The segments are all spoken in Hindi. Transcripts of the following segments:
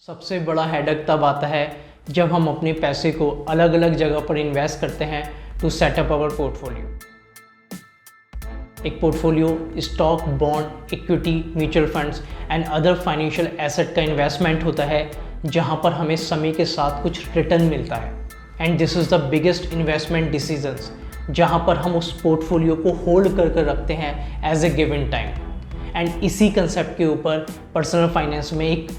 सबसे बड़ा हेडेक तब आता है जब हम अपने पैसे को अलग अलग जगह पर इन्वेस्ट करते हैं टू सेटअप आवर पोर्टफोलियो। एक portfolio stock, bond, equity, mutual funds and other financial asset का इन्वेस्टमेंट होता है जहां पर हमें समय के साथ कुछ रिटर्न मिलता है। And this is the biggest investment decisions जहां पर हम उस पोर्टफोलियो को होल्ड कर रखते हैं as a given time. And इसी कंसेप्ट के ऊपर पर्सनल फाइनेंस में एक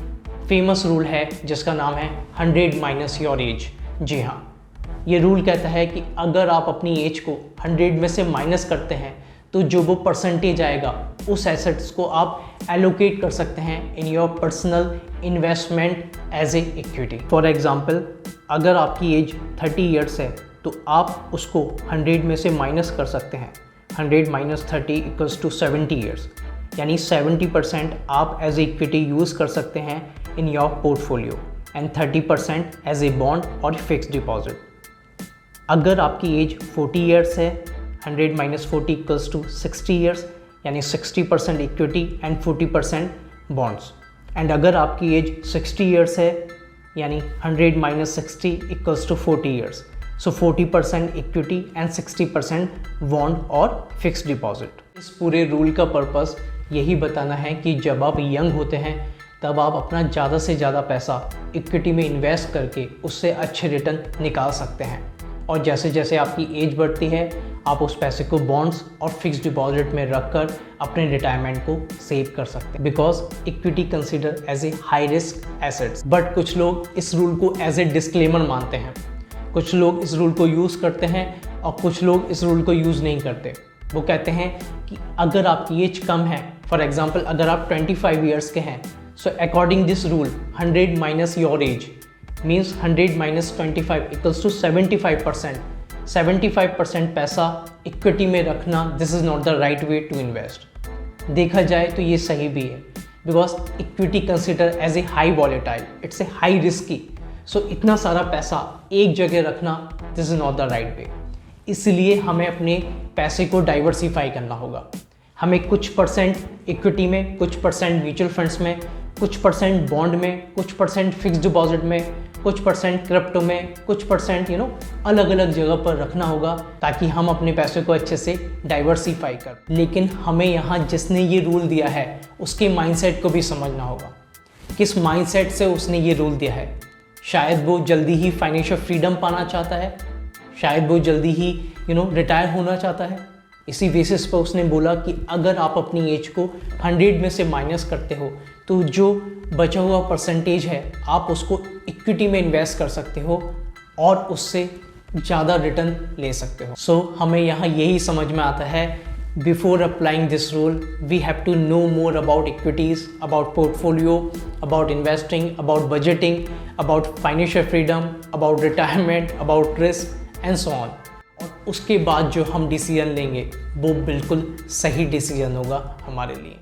फेमस रूल है जिसका नाम है 100 माइनस योर एज। जी हाँ, ये रूल कहता है कि अगर आप अपनी एज को 100 में से माइनस करते हैं तो जो वो परसेंटेज आएगा उस एसेट्स को आप एलोकेट कर सकते हैं in your personal investment as a equity. For example, अगर आपकी एज 30 ईयर्स है तो आप उसको 100 में से माइनस कर सकते हैं। 100 माइनस 30 इक्वल्स टू 70 ईयर्स, यानी 70% आप एज ए इक्विटी यूज़ कर सकते हैं in your portfolio and 30% as a bond और फिक्स्ड डिपॉजिट। अगर आपकी एज 40 ईयर्स है, 100 माइनस 40 इक्वल्स टू 60 ईयर्स, यानी 60% इक्विटी एंड 40% बॉन्ड्स। एंड अगर आपकी एज 60 ईयर्स है, यानी 100 minus 60 equals to 40 years, so 40% equity and 60% bond और फिक्स्ड डिपॉजिट। इस पूरे रूल का पर्पस यही बताना है कि जब आप यंग होते हैं तब आप अपना ज़्यादा से ज़्यादा पैसा इक्विटी में इन्वेस्ट करके उससे अच्छे रिटर्न निकाल सकते हैं, और जैसे जैसे आपकी एज बढ़ती है आप उस पैसे को बॉन्ड्स और फिक्स्ड डिपॉजिट में रखकर अपने रिटायरमेंट को सेव कर सकते हैं, because equity consider as a high risk assets. But कुछ लोग इस रूल को एज ए डिस्क्लेमर मानते हैं, कुछ लोग इस रूल को यूज़ करते हैं और कुछ लोग इस रूल को यूज़ नहीं करते। वो कहते हैं कि अगर आपकी एज कम है, फॉर एग्जांपल अगर आप 25 ईयर्स के हैं, so according this rule 100 minus your age means 100 minus 25 equals to 75%। 75% पैसा इक्विटी में रखना, this is not the right way to invest. देखा जाए तो ये सही भी है, because equity consider as a high volatile, it's a high risky. So इतना सारा पैसा एक जगह रखना, this is not the right way. इसलिए हमें अपने पैसे को डाइवर्सिफाई करना होगा। हमें कुछ परसेंट इक्विटी में, कुछ परसेंट म्यूचुअल फंड्स में, कुछ परसेंट बॉन्ड में, कुछ परसेंट फिक्स्ड डिपॉजिट में, कुछ परसेंट क्रिप्टो में, कुछ परसेंट अलग अलग जगह पर रखना होगा, ताकि हम अपने पैसे को अच्छे से डाइवर्सिफाई कर। लेकिन हमें यहाँ जिसने ये रूल दिया है उसके माइंडसेट को भी समझना होगा। किस माइंडसेट से उसने ये रूल दिया है? शायद वो जल्दी ही फाइनेंशियल फ्रीडम पाना चाहता है, शायद वो जल्दी ही रिटायर होना चाहता है। इसी बेसिस पर उसने बोला कि अगर आप अपनी एज को 100 में से माइनस करते हो तो जो बचा हुआ परसेंटेज है आप उसको इक्विटी में इन्वेस्ट कर सकते हो और उससे ज़्यादा रिटर्न ले सकते हो। सो हमें यहाँ यही समझ में आता है, before applying this rule we have to know more about equities, about portfolio, about investing, about budgeting, about financial freedom, about retirement, about risk and so on. और उसके बाद जो हम डिसीजन लेंगे वो बिल्कुल सही डिसीजन होगा हमारे लिए।